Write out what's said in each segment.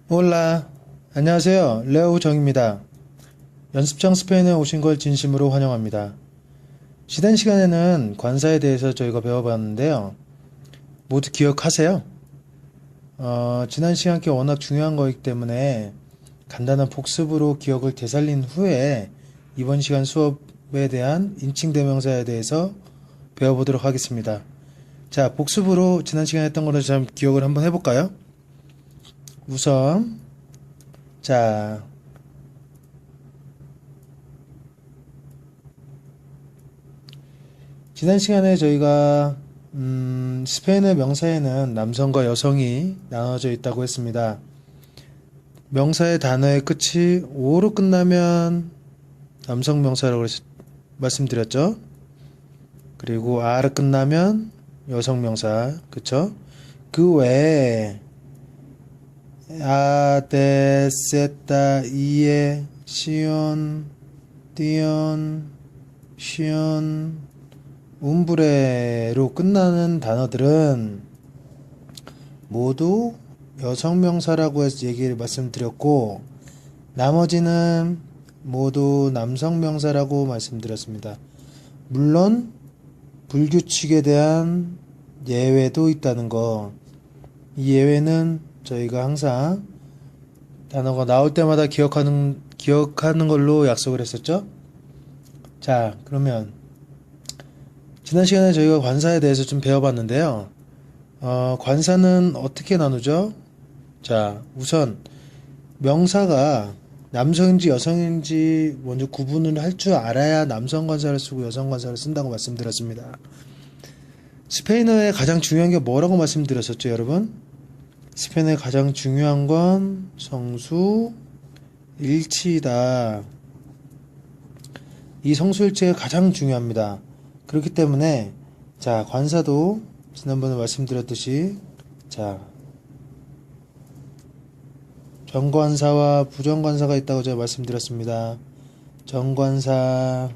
올라, 안녕하세요. 레오 정입니다. 연습장 스페인에 오신 걸 진심으로 환영합니다. 지난 시간에는 관사에 대해서 저희가 배워봤는데요. 모두 기억하세요? 지난 시간 게 워낙 중요한 거이기 때문에 간단한 복습으로 기억을 되살린 후에 이번 시간 수업에 대한 인칭 대명사에 대해서 배워보도록 하겠습니다. 자, 복습으로 지난 시간에 했던 거를 좀 기억을 한번 해볼까요? 우선 자, 지난 시간에 저희가 스페인의 명사에는 남성과 여성이 나눠져 있다고 했습니다. 명사의 단어의 끝이 오로 끝나면 남성 명사라고 말씀드렸죠. 그리고 아로 끝나면 여성 명사, 그쵸? 그 외에 아, 데, 이에, 시온, 띠온, 시온, 움브레로 끝나는 단어들은 모두 여성명사라고 해서 얘기를 말씀드렸고, 나머지는 모두 남성명사라고 말씀드렸습니다. 물론 불규칙에 대한 예외도 있다는 거. 이 예외는 저희가 항상 단어가 나올 때마다 기억하는 걸로 약속을 했었죠. 자, 그러면 지난 시간에 저희가 관사에 대해서 좀 배워봤는데요. 관사는 어떻게 나누죠? 자, 우선 명사가 남성인지 여성인지 먼저 구분을 할 줄 알아야 남성 관사를 쓰고 여성 관사를 쓴다고 말씀드렸습니다. 스페인어의 가장 중요한 게 뭐라고 말씀드렸었죠, 여러분? 스페인의 가장 중요한 건 성수 일치이다. 이 성수일치가 가장 중요합니다. 그렇기 때문에 자, 관사도 지난번에 말씀드렸듯이 자, 정관사와 부정관사가 있다고 제가 말씀드렸습니다. 정관사,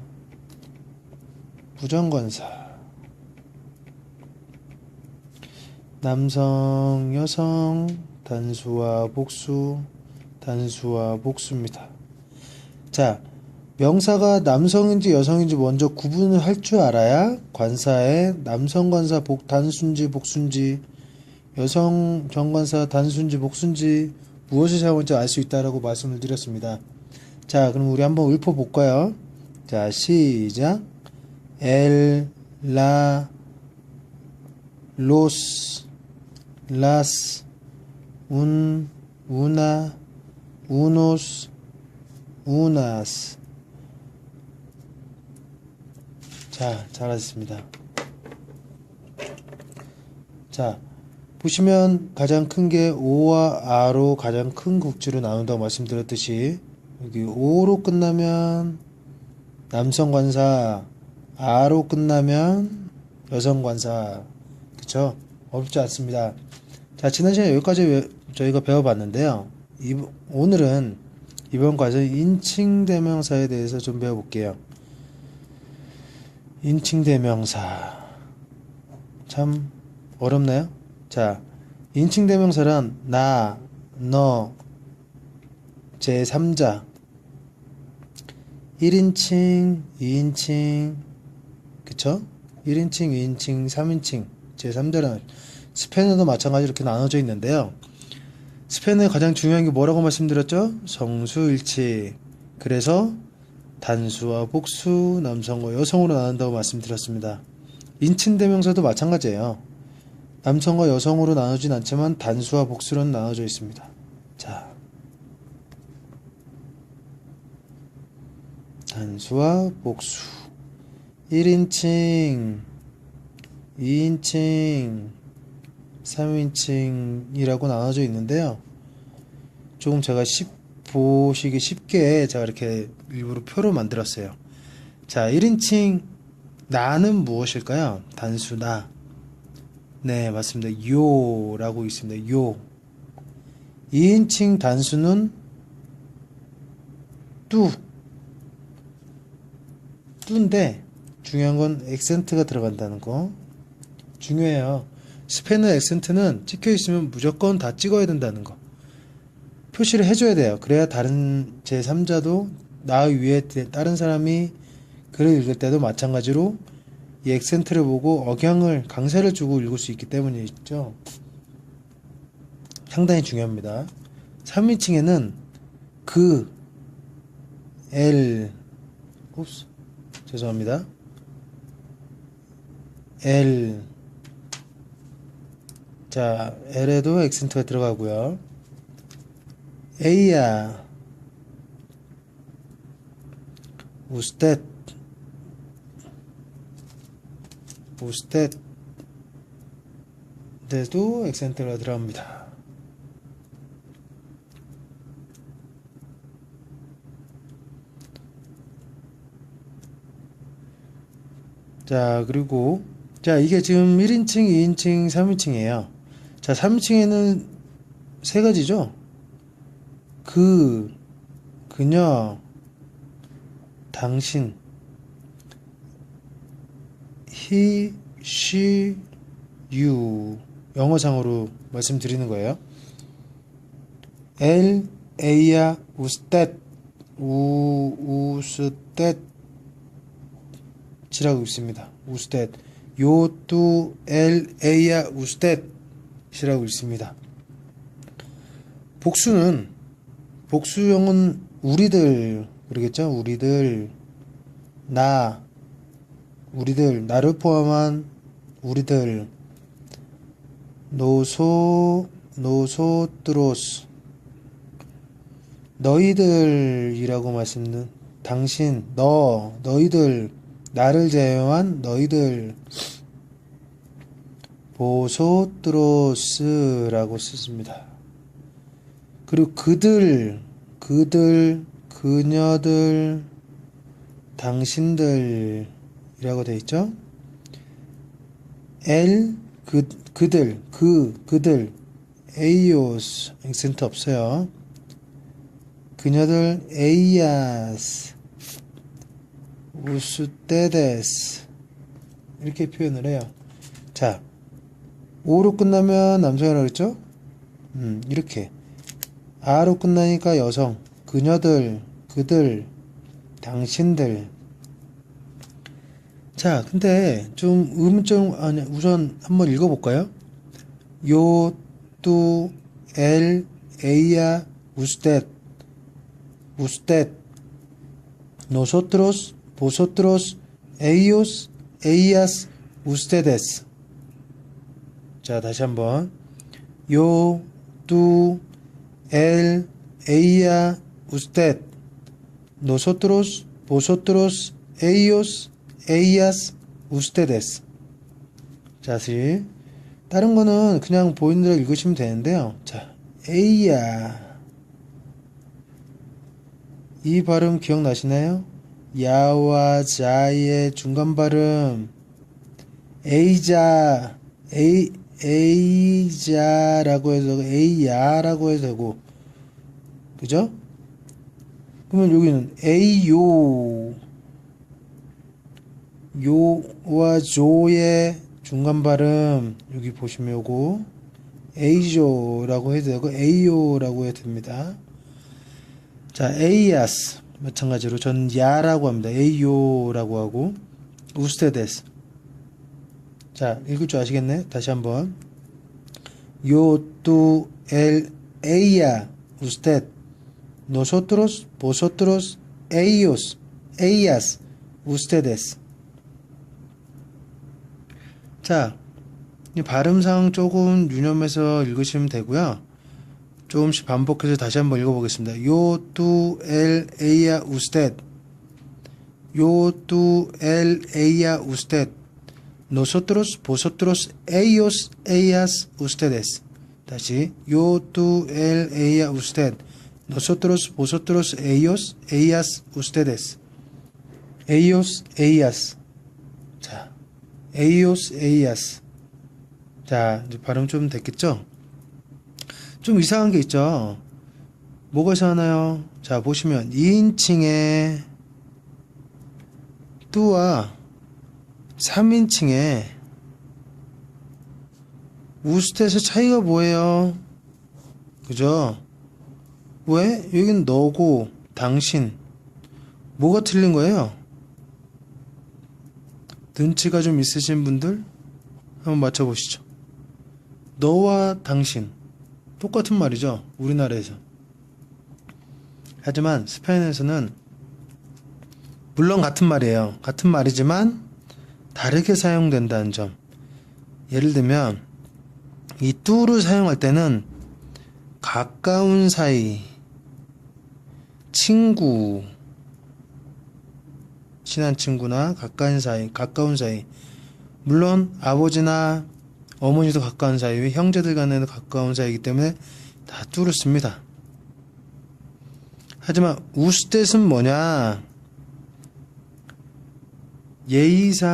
부정관사, 남성, 여성, 단수와 복수, 단수와 복수입니다. 자, 명사가 남성인지 여성인지 먼저 구분을 할 줄 알아야 관사에 남성 관사 단수인지 복수인지 여성 정관사 단수인지 복수인지 무엇을 사용할지 알 수 있다라고 말씀을 드렸습니다. 자, 그럼 우리 한번 읊어볼까요? 자, 시작. 엘, 라, 로스, 라스, 우나, 우노스, 우나스. 자, 잘하셨습니다. 자, 보시면 가장 큰 게 오와 아로 가장 큰 국지로 나눈다고 말씀드렸듯이 여기 오로 끝나면 남성 관사, 아로 끝나면 여성 관사. 그쵸? 어렵지 않습니다. 자, 지난 시간에 여기까지 저희가 배워봤는데요. 오늘은 이번 과정 인칭대명사에 대해서 좀 배워볼게요. 인칭대명사 참 어렵나요? 자, 인칭대명사란 나, 너, 제3자 1인칭, 2인칭 그쵸? 1인칭, 2인칭, 3인칭 제3자라는 스페인어도 마찬가지로 이렇게 나눠져 있는데요. 스페인어의 가장 중요한 게 뭐라고 말씀드렸죠? 성수일치. 그래서 단수와 복수, 남성과 여성으로 나눈다고 말씀드렸습니다. 인칭대명사도 마찬가지예요. 남성과 여성으로 나누진 않지만 단수와 복수로는 나눠져 있습니다. 자, 단수와 복수 1인칭, 2인칭, 3인칭이라고 나눠져 있는데요. 조금 제가 보시기 쉽게 제가 이렇게 일부러 표로 만들었어요. 자, 1인칭 나는 무엇일까요? 단수 나. 네, 맞습니다. 요라고 있습니다. 요. 2인칭 단수는 뚜인데 중요한 건 액센트가 들어간다는 거. 중요해요. 스페인어 액센트는 찍혀 있으면 무조건 다 찍어야 된다는 거. 표시를 해줘야 돼요. 그래야 다른 제3자도 나 위에 다른 사람이 글을 읽을 때도 마찬가지로 이 액센트를 보고 억양을 강세를 주고 읽을 수 있기 때문이죠. 상당히 중요합니다. 3인칭에는 그, L, 죄송합니다. L, 자, L에도 액센트가 들어가고요. A야, usted, 에도 액센트가 들어갑니다. 자, 그리고 자, 이게 지금 1인칭, 2인칭, 3인칭이에요. 자, 3인칭에는 세 가지죠. 그, 그녀, 당신, he, she, you. 영어상으로 말씀드리는 거예요. él, ella, usted, usted 이라고 있습니다. usted. yo, tú, él, ella, usted 이라고 있습니다. 복수형은 우리들 그러겠죠? 우리들, 우리들, 나를 포함한 우리들, nosotros, 너희들이라고 말씀드린 당신, 너희들, 나를 제외한 너희들, vosotros라고 쓰습니다. 그리고 그들, 그녀들, 당신들이라고 되어 있죠. 그들, ellos, 액센트 없어요. 그녀들, ellas, ustedes 이렇게 표현을 해요. 자, O로 끝나면 남성이라고 했죠? 이렇게 R로 끝나니까 여성, 그녀들, 그들, 당신들. 자, 근데 좀 의문점, 아니, 우선 한번 읽어볼까요? yo, tú, él, ella, usted, nosotros, vosotros, ellos, ellas, ustedes. 자, 다시 한번. yo, tú, él, ella, usted, nosotros, vosotros, ellos, ellas, ustedes. 자, 다시. 다른 거는 그냥 보이는 대로 읽으시면 되는데요. 자, ella. 이 발음 기억나시나요? 야와 자의 중간 발음. 에이자라고 해서 에이야라고 해도 되고, 그죠? 그러면 여기는 요와 조의 중간 발음 여기 보시면 요거 에이조라고 해도 되고 에이요라고 해도 됩니다. 자, 에이야스 마찬가지로 전 야라고 합니다. 에이요라고 하고 우스테데스. 자, 읽을 줄 아시겠네? 다시 한번. yo, tú, él, ella, usted, nosotros, vosotros, ellos, ellas, ustedes. 자, 이 발음상 조금 유념해서 읽으시면 되고요. 조금씩 반복해서 다시 한번 읽어보겠습니다. yo, tú, él, ella, usted, yo, tú, él, ella, usted, nosotros, vosotros, ellos, ellas, ustedes. 다시 yo, tú, él, ella, usted, nosotros, vosotros, ellos, ellas, ustedes. ellos, ellas. 자, ellos, ellas. 자, 이제 발음 좀 됐겠죠? 좀 이상한 게 있죠? 뭐가 이상하나요? 자, 보시면 2인칭에 뚜와 3인칭에 우스텟의 차이가 뭐예요? 그죠? 왜? 여긴 너고 당신 뭐가 틀린 거예요? 눈치가 좀 있으신 분들 한번 맞춰보시죠. 너와 당신 똑같은 말이죠, 우리나라에서. 하지만 스페인에서는 물론 같은 말이에요. 같은 말이지만 다르게 사용된다는 점. 예를 들면 이 뚜를 사용할 때는 가까운 사이, 친구, 친한 친구나 가까운 사이. 물론 아버지나 어머니도 가까운 사이, 형제들 간에도 가까운 사이이기 때문에 다 뚜를 씁니다. 하지만 우스텟은 뭐냐? 예의시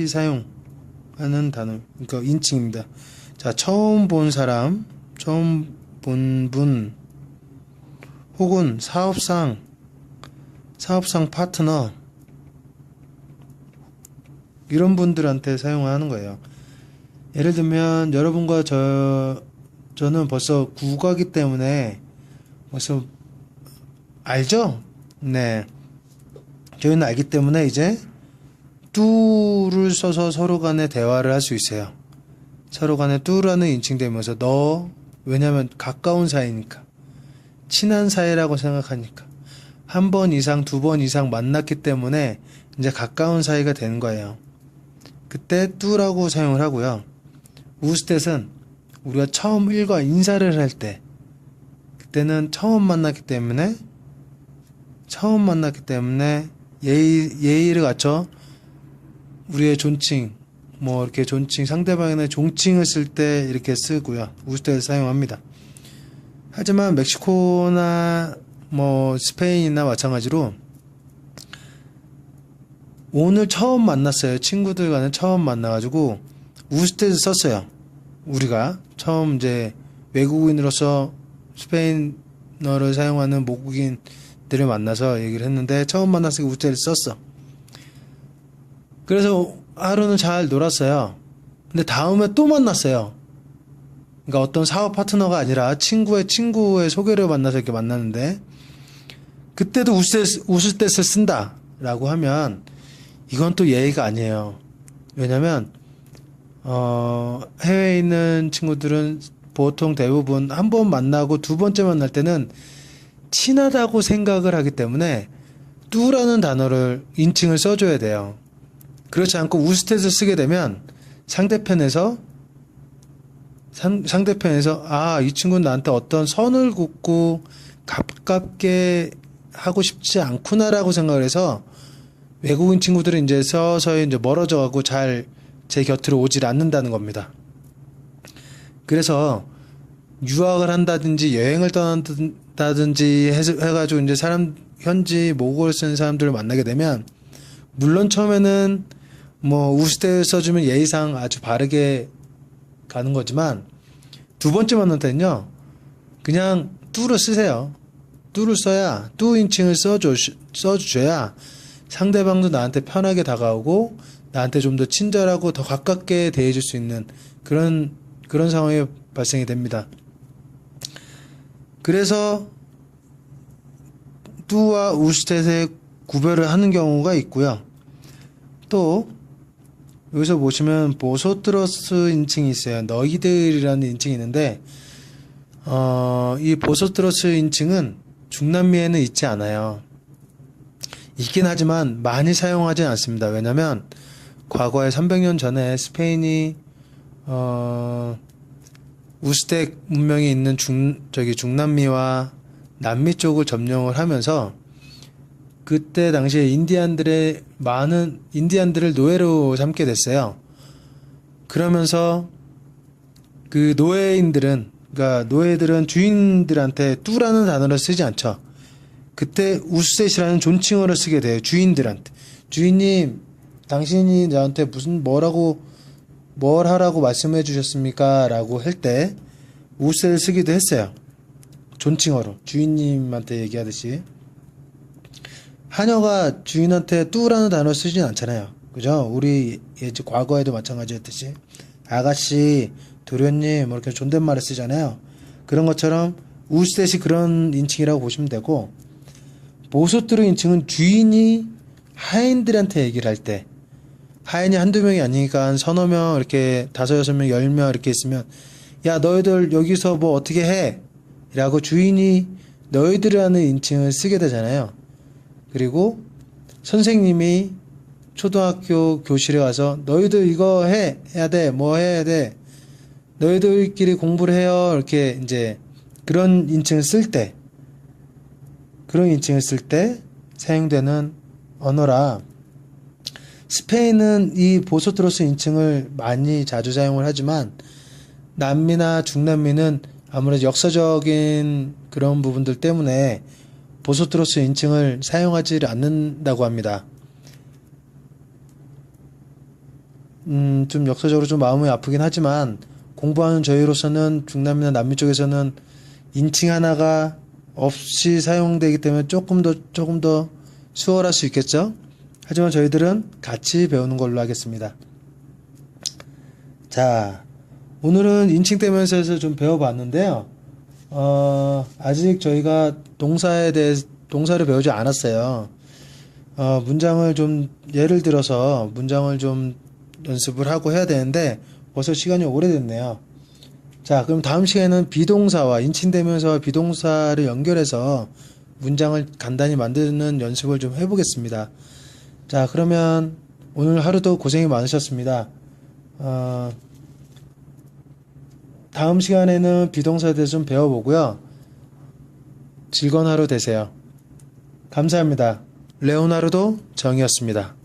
사용하는 단어, 그러니까 인칭입니다. 자, 처음 본 사람, 처음 본 분, 혹은 사업상 파트너, 이런 분들한테 사용하는 거예요. 예를 들면 여러분과 저는 벌써 국어기 때문에 벌써 알죠? 네. 저희는 알기 때문에 이제 뚜를 써서 서로 간에 대화를 할 수 있어요. 서로 간에 뚜라는 인칭되면서 왜냐면 가까운 사이니까, 친한 사이라고 생각하니까 한 번 이상, 두 번 이상 만났기 때문에 이제 가까운 사이가 되는 거예요. 그때 뚜라고 사용을 하고요. 우스텟은 우리가 처음 인사를 할 때, 그때는 처음 만났기 때문에 예의를 갖춰 우리의 존칭, 이렇게 존칭, 상대방의 존칭을 쓸 때 이렇게 쓰고요. 우스텟을 사용합니다. 하지만 멕시코나 스페인이나 마찬가지로 오늘 처음 만났어요. 친구들 간에 처음 만나가지고 우스텟을 썼어요. 우리가 처음 이제 외국인으로서 스페인어를 사용하는 모국인들을 만나서 얘기를 했는데 처음 만났으니까 우스텟을 썼어. 그래서 하루는 잘 놀았어요. 근데 다음에 또 만났어요. 그러니까 어떤 사업 파트너가 아니라 친구의 소개를 만나서 이렇게 만났는데, 그때도 우스텟을 쓴다라고 하면 이건 또 예의가 아니에요. 왜냐면 해외에 있는 친구들은 보통 대부분 한 번 만나고 두 번째 만날 때는 친하다고 생각을 하기 때문에 뚜라는 단어를 인칭을 써줘야 돼요. 그렇지 않고 우스텟을 쓰게 되면 상대편에서 이 친구는 나한테 어떤 선을 긋고 가깝게 하고 싶지 않구나라고 생각을 해서 외국인 친구들은 이제 서서히 이제 멀어져 가고 잘 제 곁으로 오질 않는다는 겁니다. 그래서 유학을 한다든지 여행을 떠난다든지 해가지고 이제 현지 모국어를 쓰는 사람들을 만나게 되면, 물론 처음에는 우스텟을 써주면 예의상 아주 바르게 가는 거지만, 두 번째 만날 때는요, 그냥 뚜를 쓰세요. 뚜를 써야, 뚜 인칭을 써주셔야 상대방도 나한테 편하게 다가오고 나한테 좀 더 친절하고 더 가깝게 대해줄 수 있는 그런 상황이 발생이 됩니다. 그래서 뚜와 우스텟의 구별을 하는 경우가 있고요. 또 여기서 보시면 보소트러스 인칭이 있어요. 너희들이라는 인칭이 있는데 이 보소트러스 인칭은 중남미에는 있지 않아요. 있긴 하지만 많이 사용하지 않습니다. 왜냐면 과거에 300년 전에 스페인이 우스텍 문명이 있는 중남미와 남미 쪽을 점령을 하면서 그때 당시에 많은 인디안들을 노예로 삼게 됐어요. 그러면서 그 노예들은 주인들한테 뚜라는 단어를 쓰지 않죠. 그때 우스텟이라는 존칭어를 쓰게 돼요. 주인들한테. 주인님, 당신이 나한테 뭘 하라고 말씀해 주셨습니까? 라고 할 때 우스텟을 쓰기도 했어요. 존칭어로. 주인님한테 얘기하듯이. 하녀가 주인한테 뚜라는 단어를 쓰진 않잖아요. 그죠? 우리 과거에도 마찬가지였듯이. 아가씨, 도련님, 이렇게 존댓말을 쓰잖아요. 그런 것처럼 우스댓이 그런 인칭이라고 보시면 되고, 보소트로 인칭은 주인이 하인들한테 얘기를 할 때, 하인이 한두 명이 아니니까 한 서너 명, 이렇게 다섯, 여섯 명, 10명 이렇게 있으면, 야, 너희들 여기서 뭐 어떻게 해? 라고 주인이 너희들이라는 인칭을 쓰게 되잖아요. 그리고 선생님이 초등학교 교실에 와서 너희들 이거 해야 돼, 뭐 해야 돼, 너희들끼리 공부를 해요. 이렇게 이제 그런 인칭을 쓸 때, 그런 인칭을 쓸 때 사용되는 언어라. 스페인은 이 보소트로스 인칭을 많이 자주 사용을 하지만 남미나 중남미는 아무래도 역사적인 그런 부분들 때문에 보소트로스 인칭을 사용하지 않는다고 합니다. 좀 역사적으로 좀 마음이 아프긴 하지만 공부하는 저희로서는 중남미나 남미 쪽에서는 인칭 하나가 없이 사용되기 때문에 조금 더 수월할 수 있겠죠? 하지만 저희들은 같이 배우는 걸로 하겠습니다. 자, 오늘은 인칭 떼면서에서 좀 배워봤는데요. 아직 저희가 동사를 배우지 않았어요. 문장을 좀, 예를 들어서 문장을 좀 연습을 하고 해야 되는데 벌써 시간이 오래됐네요. 자, 그럼 다음 시간에는 비동사와 인칭대명사와 비동사를 연결해서 문장을 간단히 만드는 연습을 좀 해보겠습니다. 자, 그러면 오늘 하루도 고생이 많으셨습니다. 다음 시간에는 비동사에 대해서 좀 배워보고요. 즐거운 하루 되세요. 감사합니다. 레오나르도 정이었습니다.